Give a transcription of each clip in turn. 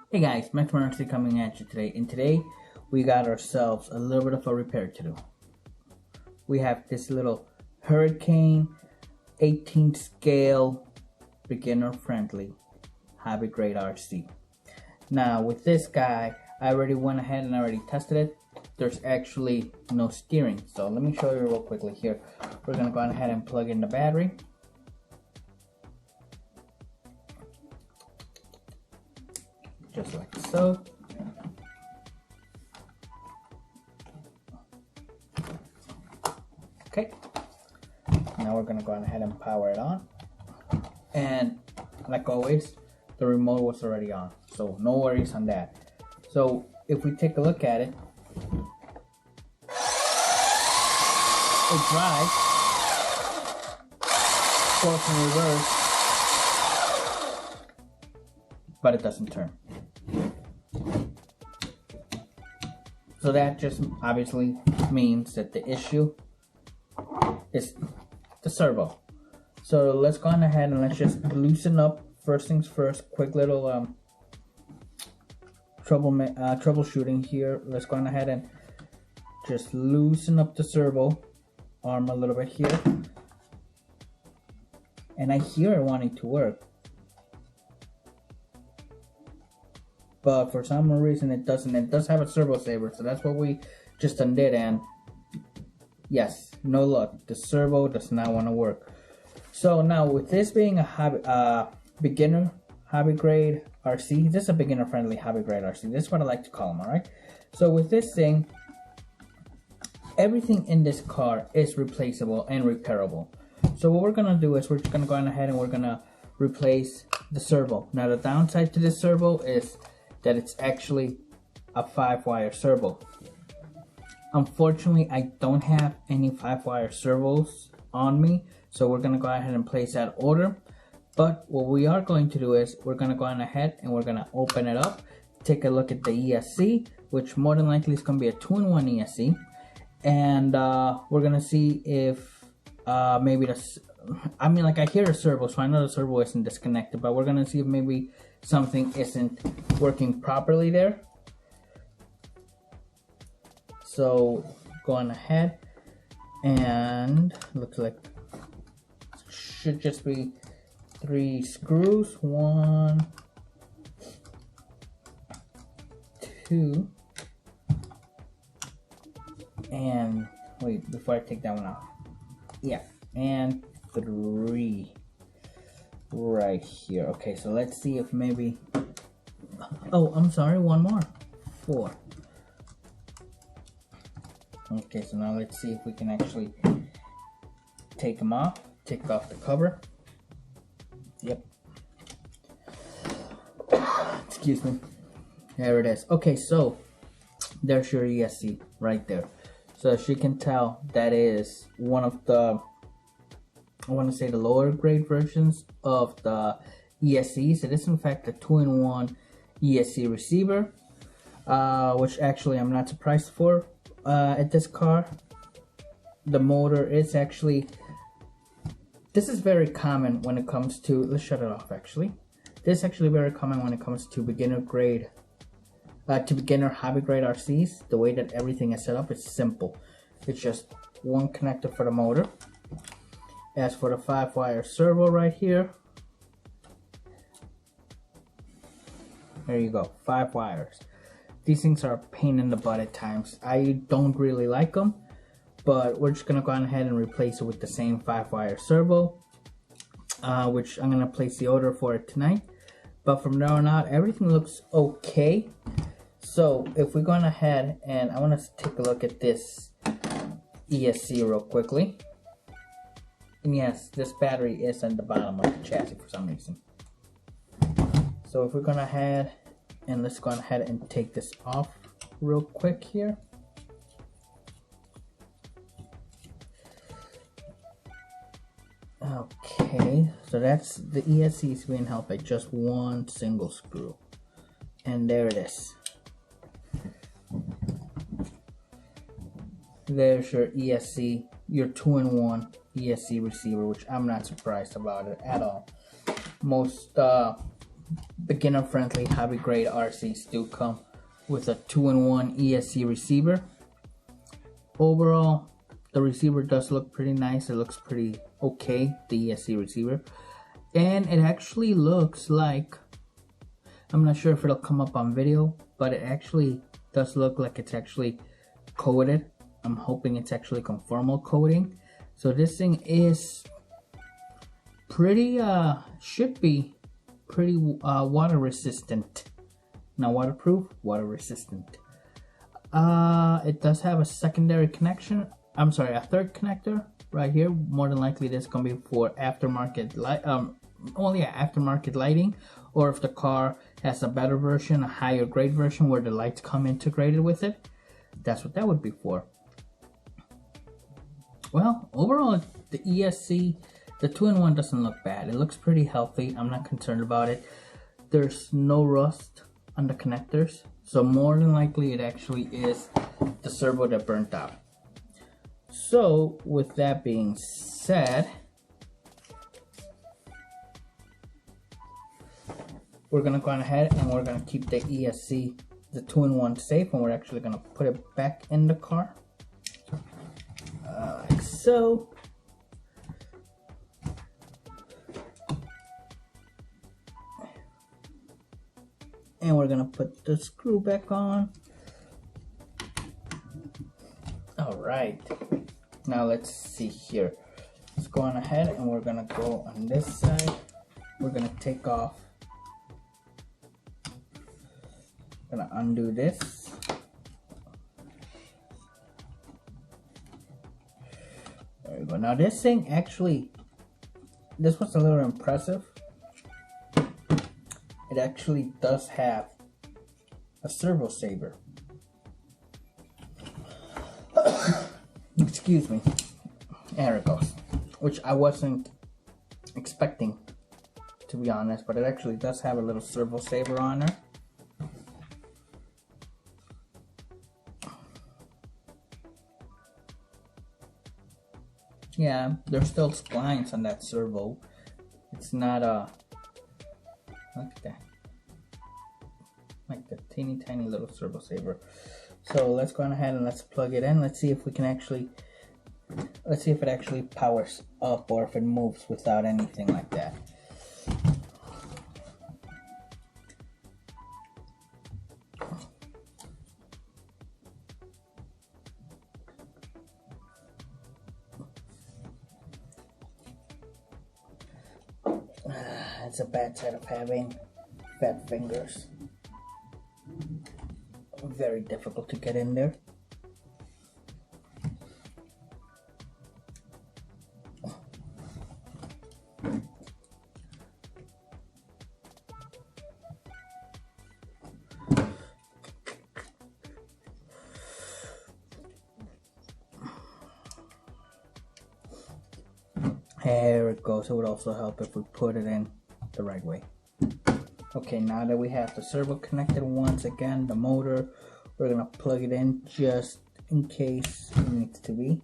Hey guys, Max Mercy coming at you today, and today we got ourselves a little bit of a repair to do. We have this little Hurricane 18 scale beginner friendly hobby grade RC. Now with this guy, I already went ahead and already tested it. There's actually no steering, so let me show you real quickly here. We're gonna go ahead and plug in the battery. Just like so. Okay, now we're gonna go ahead and power it on, and like always the remote was already on, so no worries on that. So if we take a look at it, it drives, goes in reverse, but it doesn't turn. So that just obviously means that the issue is the servo. So let's go on ahead and let's just loosen up. First things first, quick little troubleshooting here. Let's go on ahead and just loosen up the servo arm a little bit here. And I hear it wanting to work, but for some reason it doesn't. It does have a servo saver, so that's what we just undid, and yes, no luck. The servo does not want to work. So now with this being a beginner hobby grade RC, this is a beginner friendly hobby grade RC. This is what I like to call them, alright? So with this thing, everything in this car is replaceable and repairable. So what we're gonna do is we're just gonna go ahead and we're gonna replace the servo. Now the downside to this servo is that it's actually a 5-wire servo. Unfortunately, I don't have any 5-wire servos on me, so we're gonna go ahead and place that order. But what we are going to do is we're gonna go on ahead and we're gonna open it up, take a look at the ESC, which more than likely is gonna be a 2-in-1 ESC, and we're gonna see if maybe the, I mean, like, I hear a servo, so I know the servo isn't disconnected, but we're gonna see if maybe something isn't working properly there. So go on ahead, and looks like should just be 3 screws. 1, 2, and wait, before I take that one off, yeah, and 3 right here. Okay, so let's see if maybe, oh, I'm sorry, one more, 4. Okay, so now let's see if we can actually take them off, take off the cover. Yep. Excuse me. There it is. Okay, so there's your ESC right there. So as you can tell, that is one of the, I want to say, the lower grade versions of the ESCs. It is in fact a 2-in-1 ESC receiver, which actually I'm not surprised for at this car. The motor is actually, this is very common when it comes to, let's shut it off actually. This is actually very common when it comes to beginner grade, to beginner hobby grade RCs. The way that everything is set up is simple. It's just one connector for the motor. As for the 5-wire servo right here, there you go, 5 wires. These things are a pain in the butt at times. I don't really like them, but we're just gonna go ahead and replace it with the same 5-wire servo, which I'm gonna place the order for it tonight. But from there on out, everything looks okay. So if we're going ahead, and I want to take a look at this ESC real quickly. And yes, this battery is at the bottom of the chassis for some reason. So if we're going ahead and let's go ahead and take this off real quick here. Okay, so that's the ESC is being held by just one single screw, and there it is. There's your ESC, your 2-in-1 ESC receiver, which I'm not surprised about it at all. Most beginner friendly, hobby grade RCs do come with a 2-in-1 ESC receiver. Overall, the receiver does look pretty nice. It looks pretty okay, the ESC receiver. And it actually looks like, I'm not sure if it'll come up on video, but it actually does look like it's actually coated. I'm hoping it's actually conformal coating. So this thing is pretty, should be pretty water resistant. Not waterproof, water resistant. It does have a secondary connection. I'm sorry, a third connector right here. More than likely this is gonna be for aftermarket light, only aftermarket lighting, or if the car has a better version, a higher grade version where the lights come integrated with it, that's what that would be for. Well, overall, the ESC, the 2-in-1 doesn't look bad. It looks pretty healthy. I'm not concerned about it. There's no rust on the connectors, so more than likely it actually is the servo that burnt out. So with that being said, we're gonna go ahead and we're gonna keep the ESC, the 2-in-1 safe, and we're actually gonna put it back in the car. Like so. And we're gonna put the screw back on. All right, now let's see here. Let's go on ahead and we're gonna go on this side. We're gonna take off. Gonna undo this. There we go. Now this thing actually, this was a little impressive. It actually does have a servo saver. Excuse me. There it goes. Which I wasn't expecting, to be honest, but it actually does have a little servo saver on there. Yeah, there's still splines on that servo. It's not a, look at that, like the teeny tiny little servo saver. So let's go on ahead and let's plug it in. Let's see if we can actually, let's see if it actually powers up or if it moves without anything like that. It's a bad side of having fat fingers. Very difficult to get in there. There it goes. It would also help if we put it in the right way. Okay, now that we have the servo connected once again, the motor, we're gonna plug it in just in case it needs to be.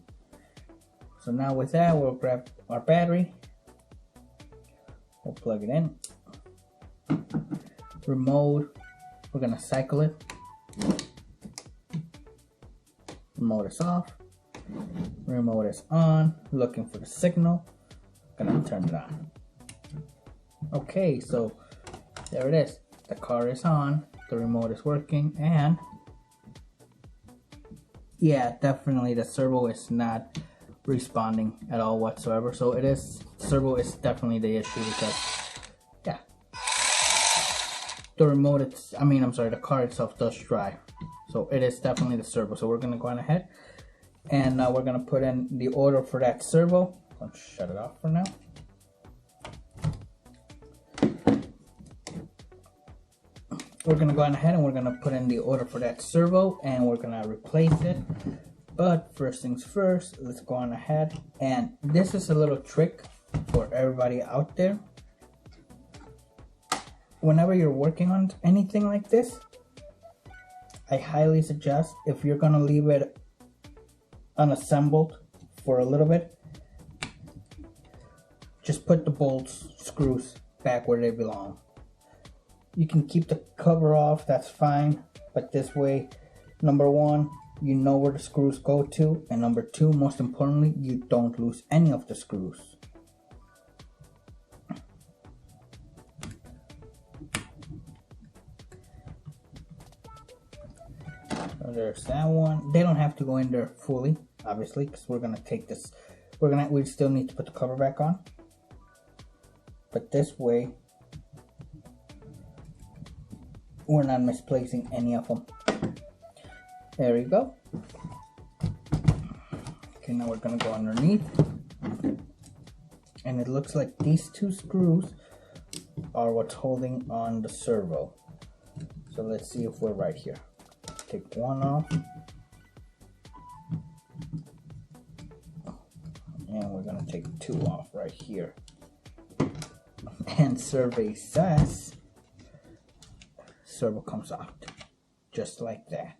So now with that, we'll grab our battery, we'll plug it in. Remote, we're gonna cycle it. Remote is off, remote is on, looking for the signal, gonna turn it on. Okay, so there it is. The car is on, the remote is working, and yeah, definitely the servo is not responding at all whatsoever. So it is, servo is definitely the issue because, yeah, the remote, it's, I mean, I'm sorry, the car itself does drive. So it is definitely the servo. So we're gonna go on ahead and now we're gonna put in the order for that servo. Let's shut it off for now. We're gonna go on ahead and we're gonna put in the order for that servo and we're gonna replace it. But first things first, let's go on ahead, and this is a little trick for everybody out there. Whenever you're working on anything like this, I highly suggest, if you're gonna leave it unassembled for a little bit, just put the bolts, screws back where they belong. You can keep the cover off, that's fine, but this way, number one, you know where the screws go to, and number two, most importantly, you don't lose any of the screws. So there's that one. They don't have to go in there fully, obviously, because we're gonna take this. We still need to put the cover back on. But this way, we're not misplacing any of them. There we go. Okay, now we're gonna go underneath. And it looks like these two screws are what's holding on the servo. So let's see if we're right here. Take one off. And we're gonna take two off right here. And survey says servo comes out just like that.